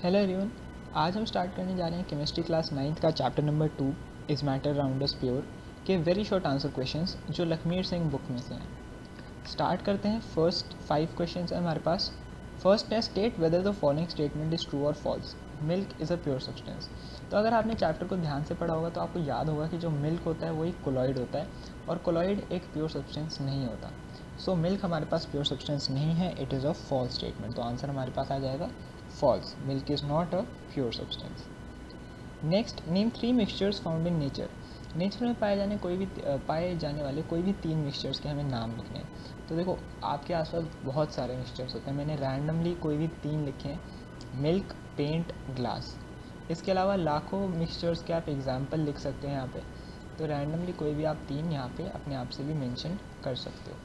Hello everyone. आज हम start करने जा रहे हैं केमिस्ट्री क्लास 9th का chapter number 2 is matter around us pure के वेरी शॉर्ट आंसर क्वेश्चंस जो लखमीर सिंह बुक में से हैं। स्टार्ट करते हैं। फर्स्ट 5 क्वेश्चंस है हमारे पास। फर्स्ट है state whether the following statement is true और false. Milk is a pure substance. तो अगर आपने चैप्टर को ध्यान से पढ़ा होगा तो आपको याद होगा कि जो मिल्क होता है वो एक कोलॉइड होता है और कोलॉइड एक प्योर सब्सटेंस नहीं होता। सो मिल्क हमारे पास प्योर सब्सटेंस नहीं है, it is a false statement. तो आंसर हमारे पास आ जाएगा false. Milk is not a pure substance. Next, name 3 mixtures found in nature. Nature में पाए जाने वाले कोई भी 3 मिक्सचर्स के हमें नाम लिखने हैं। तो देखो, आपके आसपास बहुत सारे मिक्सचर्स होते हैं। मैंने रैंडमली कोई भी 3 लिखे हैं, मिल्क, पेंट, ग्लास। इसके अलावा लाखों मिक्सचर्स के आप एग्जाम्पल लिख सकते हैं यहाँ पे। तो रैंडमली कोई भी आप 3 यहाँ पे अपने आप से भी मेंशन कर सकते हो।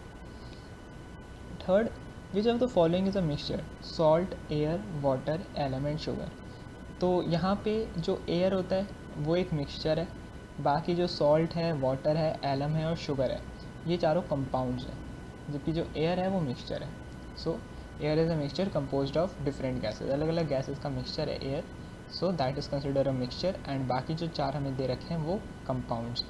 Third, which of the following is a mixture, salt, air, water, element, sugar. तो यहाँ पे जो एयर होता है वो एक मिक्सचर है, बाकी जो सॉल्ट है, वाटर है, एलम है और शुगर है, ये चारों कंपाउंड्स हैं, जबकि जो एयर है वो मिक्सचर है। So air is a mixture composed of different gases. अलग अलग गैसेज का मिक्सचर है air. So that is consider a mixture and बाकी जो 4 हमें दे रखे हैं वो compounds.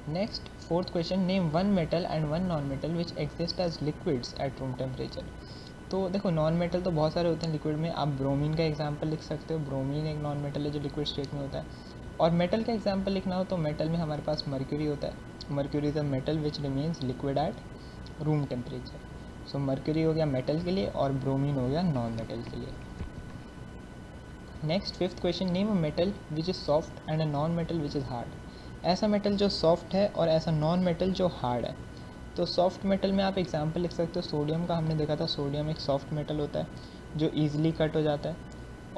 Next, fourth question, name 1 metal and 1 non metal which exist as liquids at room temperature. तो देखो, नॉन मेटल तो बहुत सारे होते हैं लिक्विड में। आप ब्रोमीन का एग्जांपल लिख सकते हो। ब्रोमीन एक नॉन मेटल है जो लिक्विड स्टेट में होता है। और मेटल का एग्जांपल लिखना हो तो मेटल में हमारे पास मर्क्यूरी होता है। Mercury is a metal which remains liquid at room temperature. So mercury हो गया मेटल के लिए और ब्रोमीन हो गया नॉन मेटल के लिए। Next, fifth question, name a metal which is soft and a non metal which is hard. ऐसा मेटल जो सॉफ्ट है और ऐसा नॉन मेटल जो हार्ड है। तो सॉफ्ट मेटल में आप एग्जांपल लिख सकते हो। सोडियम का हमने देखा था, सोडियम एक सॉफ्ट मेटल होता है जो ईजिली कट हो जाता है।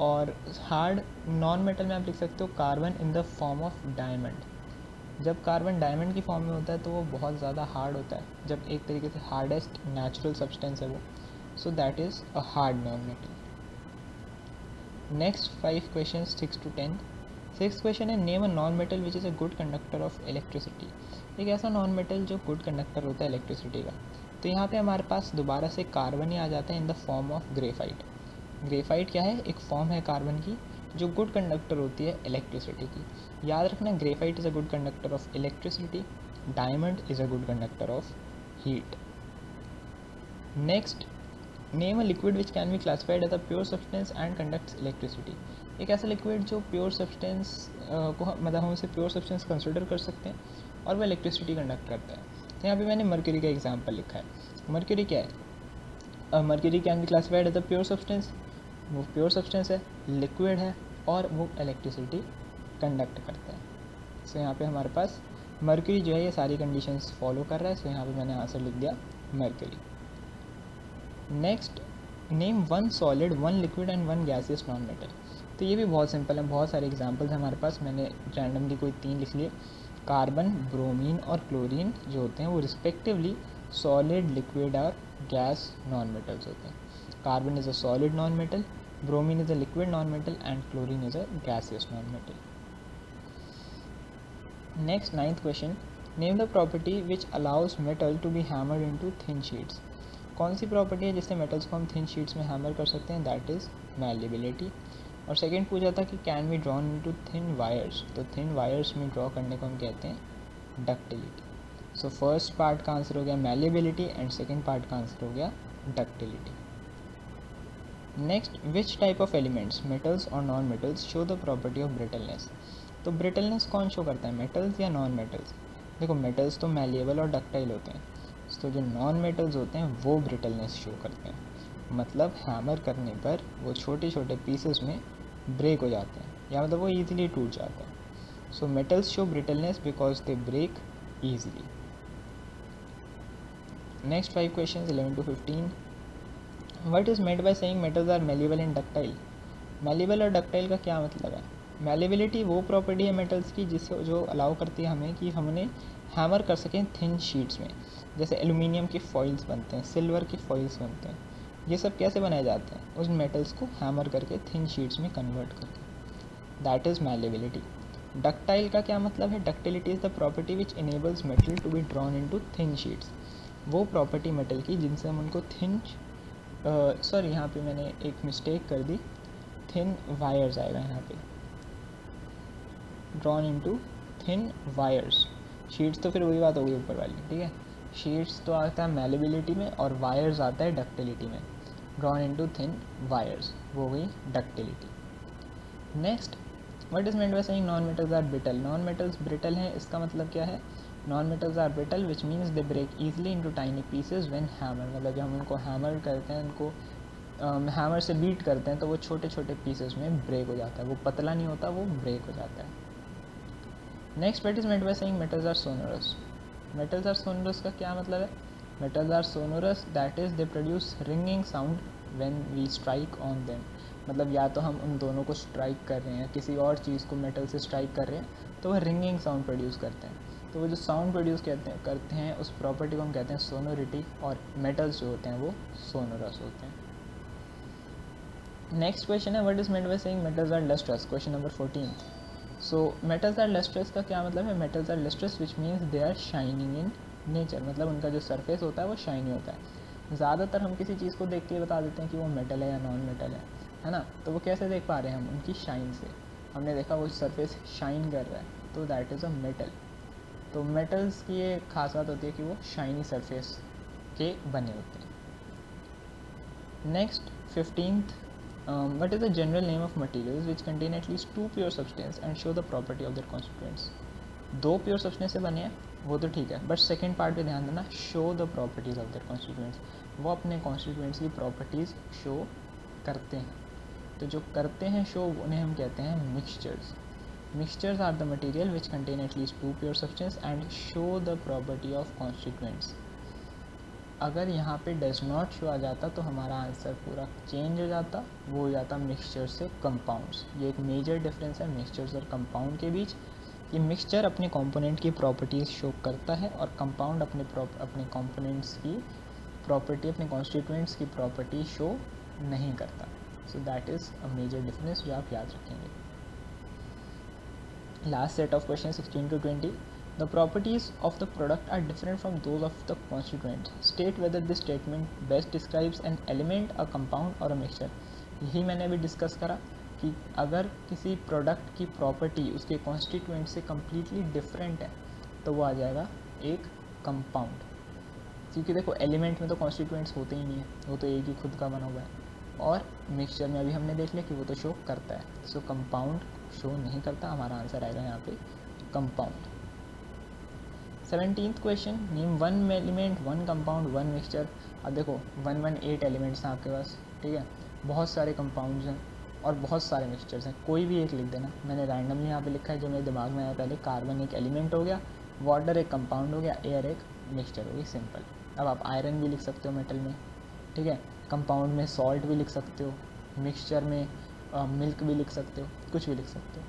और हार्ड नॉन मेटल में आप लिख सकते हो carbon in the form of diamond. जब कार्बन डायमंड की फॉर्म में होता है तो वो बहुत ज़्यादा हार्ड होता है, जब एक तरीके से हार्डेस्ट नेचुरल सब्सटेंस है वो। So that is a hard non metal. Next 5 question 6 to 10। Six question है, name a non metal which is a good conductor of electricity. एक ऐसा नॉन मेटल जो गुड कंडक्टर होता है इलेक्ट्रिसिटी का। तो यहाँ पे हमारे पास दोबारा से कार्बन ही आ जाता है in the form of graphite. Graphite क्या है? एक फॉर्म है कार्बन की जो गुड कंडक्टर होती है इलेक्ट्रिसिटी की। याद रखना, graphite is a good conductor of electricity, diamond is a good conductor of heat. Next, name a liquid which can be classified as a pure substance and conducts electricity. एक ऐसा liquid जो pure substance मतलब हम उसे pure substance consider कर सकते हैं और वह इलेक्ट्रिसिटी कंडक्ट करता है। तो यहाँ पे मैंने मर्क्यूरी का एग्जांपल लिखा है। मर्क्यूरी क्या है? Mercury can be classified as a pure substance. वो प्योर सब्सटेंस है, लिक्विड है और वो इलेक्ट्रिसिटी कंडक्ट करता है। सो यहाँ पे हमारे पास मर्क्यूरी जो है ये सारी कंडीशंस फॉलो कर रहा है। सो यहाँ पे मैंने आंसर लिख दिया mercury. Next, name 1 solid 1 liquid and 1 gaseous non metal. तो ये भी बहुत सिंपल है, बहुत सारे एग्जांपल्स हैं हमारे पास। मैंने रैंडमली कोई 3 लिख लिए। कार्बन, ब्रोमीन और क्लोरीन जो होते हैं वो रिस्पेक्टिवली सॉलिड, लिक्विड और गैस नॉन मेटल्स होते हैं। Carbon is a solid non metal, bromine is a liquid non metal and chlorine is a gaseous non metal. Next, ninth question, name the property which allows metal to be hammered into thin sheets. कौन सी property है जिससे metals को हम thin sheets में hammer कर सकते हैं? That is malleability. और सेकेंड पूछा था कि can be drawn into thin wires. तो थिन वायर्स में ड्रॉ करने को हम कहते हैं डक्टिलिटी। सो फर्स्ट पार्ट का आंसर हो गया मैलिबिलिटी एंड सेकेंड पार्ट का आंसर हो गया ductility. Next, which type of elements, metals और non metals, show the property of brittleness. तो ब्रिटलनेस कौन शो करता है, मेटल्स या नॉन मेटल्स? देखो, मेटल्स तो मैलिएबल और डक्टाइल होते हैं। तो जो नॉन मेटल्स होते हैं वो ब्रिटलनेस शो करते हैं। मतलब हैमर करने पर वो छोटे छोटे पीसेस में ब्रेक हो जाते हैं, या मतलब वो ईजिली टूट जाते हैं। So metals show brittleness because they break easily. Next 5 question 11 to 15। What is meant by saying metals are malleable and ductile? मैलिबल और डक्टाइल का क्या मतलब है? मैलिबिलिटी वो प्रॉपर्टी है मेटल्स की जिससे जो अलाउ करती है हमें कि हमने हैमर कर सकें थिन शीट्स में। जैसे एलुमिनियम की फॉइल्स बनते हैं, सिल्वर की फॉइल्स बनते हैं। ये सब कैसे बनाए जाते हैं? उस मेटल्स को हैमर करके थिन शीट्स में कन्वर्ट करके। That is malleability. डक्टाइल का क्या मतलब है? Ductility is the property which enables metal to be drawn into thin sheets. वो प्रॉपर्टी मेटल की जिनसे हम उनको थिन सॉरी यहाँ पे मैंने एक मिस्टेक कर दी, थिन वायर्स आएगा यहाँ पे, drawn into thin wires. Sheets तो फिर वही बात होगी ऊपर वाली, ठीक है। शीट्स तो आता है मैलेबिलिटी में और वायर्स आता है डक्टिलिटी में। ड्रॉन इनटू थिन वायर्स, वो गई ductility. Next, what is meant by saying non metals are brittle. Non metals brittle हैं, इसका मतलब क्या है, non metals are brittle which means they break easily into tiny pieces when hammer. मतलब जब हम उनको हैमर करते हैं, उनको हैमर से बीट करते हैं तो वो छोटे छोटे पीसेस में ब्रेक हो जाता है, वो पतला नहीं होता, वो ब्रेक हो जाता है। Next, what is meant by saying metals are sonorous. Metals are sonorous का क्या मतलब है, metals are sonorous that is they produce ringing sound when we strike on them. मतलब या तो हम उन दोनों को स्ट्राइक कर रहे हैं, किसी और चीज़ को मेटल से स्ट्राइक कर रहे हैं तो वह रिंगिंग साउंड प्रोड्यूस करते हैं। तो वो जो साउंड प्रोड्यूस करते हैं उस प्रॉपर्टी को हम कहते हैं सोनोरिटी, और मेटल्स जो होते हैं वो सोनोरस होते हैं। नेक्स्ट क्वेश्चन है, what is meant by saying metals are lustrous. Question number 14। So metals are lustrous का क्या मतलब है, metals are lustrous which means they are shining in nature. मतलब उनका जो सरफेस होता है वो शाइनी होता है। ज़्यादातर हम किसी चीज़ को देख के बता देते हैं कि वो मेटल है या नॉन मेटल है ना। तो वो कैसे देख पा रहे हैं हम, उनकी शाइन से। हमने देखा वो सरफेस शाइन कर रहा है, तो दैट इज़ अ मेटल। तो मेटल्स की ये खास बात होती है कि वो शाइनी सरफेस के बने होते हैं। Next, 15th, what is the general name of materials which contain at least two pure substance and show the property of their constituents। दो प्योर सब्सटेंस से बने हैं वो तो ठीक है, बट सेकेंड पार्ट पे ध्यान देना, show the properties of their constituents. वो अपने कॉन्स्टिट्यूएंट्स की प्रॉपर्टीज़ शो करते हैं। तो जो करते हैं शो, उन्हें हम कहते हैं mixtures. Mixtures are the material which contain at least two pure substance and show the property of constituents. अगर यहाँ पे डज नॉट शो आ जाता तो हमारा आंसर पूरा चेंज हो जाता, वो हो जाता मिक्सचर से कंपाउंड्स। ये एक मेजर डिफरेंस है मिक्सचर्स और कंपाउंड के बीच। कि मिक्सचर अपने कंपोनेंट की प्रॉपर्टीज़ शो करता है और कंपाउंड अपने कंपोनेंट्स की प्रॉपर्टी, अपने कॉन्स्टिट्यूएंट्स की प्रॉपर्टी शो नहीं करता। So that is a major difference जो आप याद रखेंगे। Last set of question 16 to 20। The properties of the product are different from those of the constituent. State whether this statement best describes an element, a compound or a mixture। यही मैंने अभी discuss करा कि अगर किसी product की property उसके constituent से कम्प्लीटली डिफरेंट है तो वो आ जाएगा एक कंपाउंड। क्योंकि देखो एलिमेंट में तो कॉन्स्टिट्यूएंट्स होते ही नहीं है, वो तो एक ही खुद का बना हुआ है। और मिक्सचर में अभी हमने देख लिया कि वो तो शो करता है। सो कंपाउंड शो नहीं करता, हमारा आंसर आएगा यहाँ पे compound. 17th question, name one element, one compound, one mixture. अब देखो 118 एलिमेंट्स हैं आपके पास, ठीक है, बहुत सारे कंपाउंड्स हैं और बहुत सारे मिक्सचर्स हैं। कोई भी एक लिख देना, मैंने रैंडमली यहाँ पे लिखा है जो मेरे दिमाग में आया पहले। कार्बन एक एलिमेंट हो गया, वाटर एक कंपाउंड हो गया, एयर एक मिक्सचर हो गई, सिंपल। अब आप आयरन भी लिख सकते हो मेटल में, ठीक है, कंपाउंड में सॉल्ट भी लिख सकते हो, मिक्सचर में मिल्क भी लिख सकते हो, कुछ भी लिख सकते हो।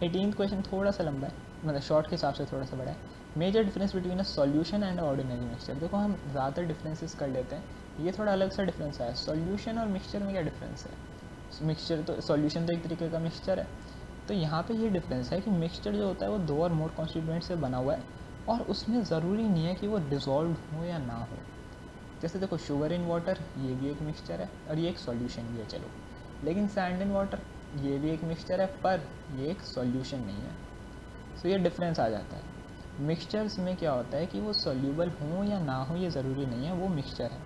18th क्वेश्चन थोड़ा सा लंबा है, मतलब शॉर्ट के हिसाब से थोड़ा सा बड़ा है। Major difference between a solution and ordinary mixture. देखो हम ज़्यादा डिफरेंसेस कर लेते हैं, ये थोड़ा अलग सा डिफरेंस है। सॉल्यूशन और मिक्सचर में क्या डिफरेंस है, मिक्सचर तो, सॉल्यूशन तो एक तरीके का मिक्सचर है। तो यहाँ पे ये डिफरेंस है कि मिक्सचर जो होता है वो दो और मोर कॉन्स्टिट्यूएंट से बना हुआ है और उसमें ज़रूरी नहीं है कि वो डिज़ोल्व हो या ना हो। जैसे देखो शुगर इन वाटर, ये भी एक मिक्सचर है और ये एक सॉल्यूशन भी है, चलो। लेकिन सैंड इन वाटर, ये भी एक मिक्सचर है पर ये एक सॉल्यूशन नहीं है। सो ये डिफरेंस आ जाता है। मिक्सचर्स में क्या होता है कि वो सॉल्यूबल हो या ना हो ये ज़रूरी नहीं है, वो मिक्सचर है।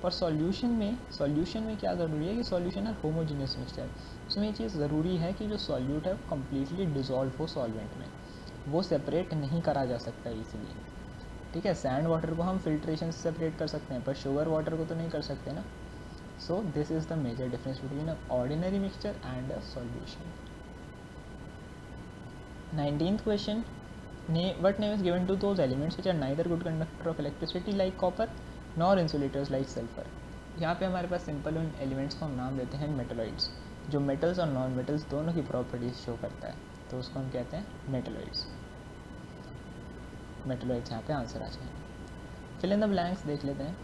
पर सॉल्यूशन में क्या ज़रूरी है कि सॉल्यूशन है होमोजीनियस मिक्सचर। उसमें ये चीज़ ज़रूरी है कि जो सॉल्यूट है वो कम्प्लीटली डिज़ोल्व हो सॉल्वेंट में, वो सेपरेट नहीं करा जा सकता इजीली, ठीक है। सैंड वाटर को हम फिल्ट्रेशन से सेपरेट कर सकते हैं पर शुगर वाटर को तो नहीं कर सकते ना। So this is the major difference between a ordinary mixture and a solution. 19th question, what name is given to those elements which are neither good conductor of electricity like copper nor insulators like sulfur। यहाँ पे हमारे पास simple उन elements को हम नाम देते हैं metalloids, जो मेटल्स और नॉन मेटल्स दोनों की प्रॉपर्टीज शो करता है, तो उसको हम कहते हैं मेटलॉइड्स। मेटलॉइड्स यहाँ पे आंसर आ जाएंगे। फिल इन द ब्लैंक्स देख लेते हैं,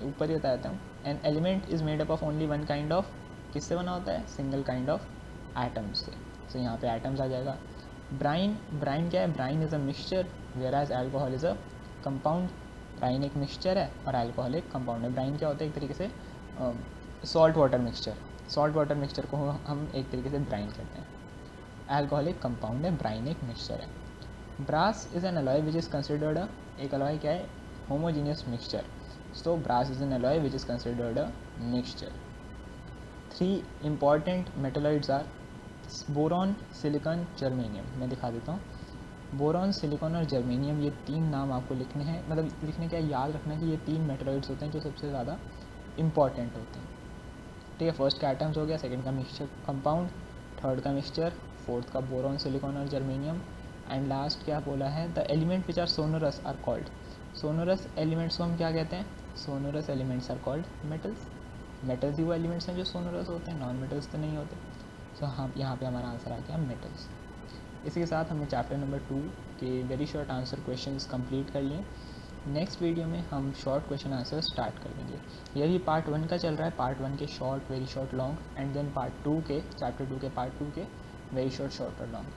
ऊपर ही बता देता हूँ। An element is made up of only one kind of, किससे बना होता है, सिंगल काइंड ऑफ एटम्स से। तो यहाँ पे एटम्स आ जाएगा। ब्राइन क्या है, brine is a mixture where as alcohol is a compound. ब्राइन एक मिक्सचर है और अल्कोहल एक कंपाउंड है। ब्राइन क्या होता है? एक तरीके से salt water mixture. Salt water mixture को हम एक तरीके से ब्राइन कहते हैं। अल्कोहल एक कंपाउंड है, ब्राइन एक मिक्सचर है। Brass is an alloy which is considered एक अलॉय क्या है? Homogeneous mixture. So brass is an alloy which is considered a mixture. 3 important metalloids are boron, silicon, germanium. मैं दिखा देता हूँ। बोरॉन, सिलिकॉन और जर्मेनियम, ये 3 नाम आपको लिखने हैं, मतलब लिखने क्या, याद रखना है कि ये 3 मेटलॉइड्स होते हैं जो सबसे ज़्यादा इंपॉर्टेंट होते हैं। ठीक है, फर्स्ट का एटम्स हो गया, सेकंड का मिक्सचर कंपाउंड, थर्ड का मिक्सचर, फोर्थ का बोरॉन, सिलिकॉन और जर्मेनियम, एंड लास्ट क्या बोला है? The element which are sonorous are called. Sonorous elements को हम क्या कहते हैं? Sonorous elements are called metals. Metals ही वो एलिमेंट्स हैं जो सोनोरस होते हैं, नॉन मेटल्स तो नहीं होते। सो हाँ, यहाँ पे हमारा आंसर आ गया मेटल्स। इसी के साथ हमने चैप्टर नंबर 2 के very short answer questions complete कर लिए। नेक्स्ट वीडियो में हम शॉर्ट क्वेश्चन आंसर स्टार्ट कर देंगे। यही पार्ट 1 का चल रहा है, पार्ट 1 के short, very short, long, and then part 2 के, चैप्टर 2 के पार्ट 2 के वेरी शॉर्ट, शॉर्ट और लॉन्ग।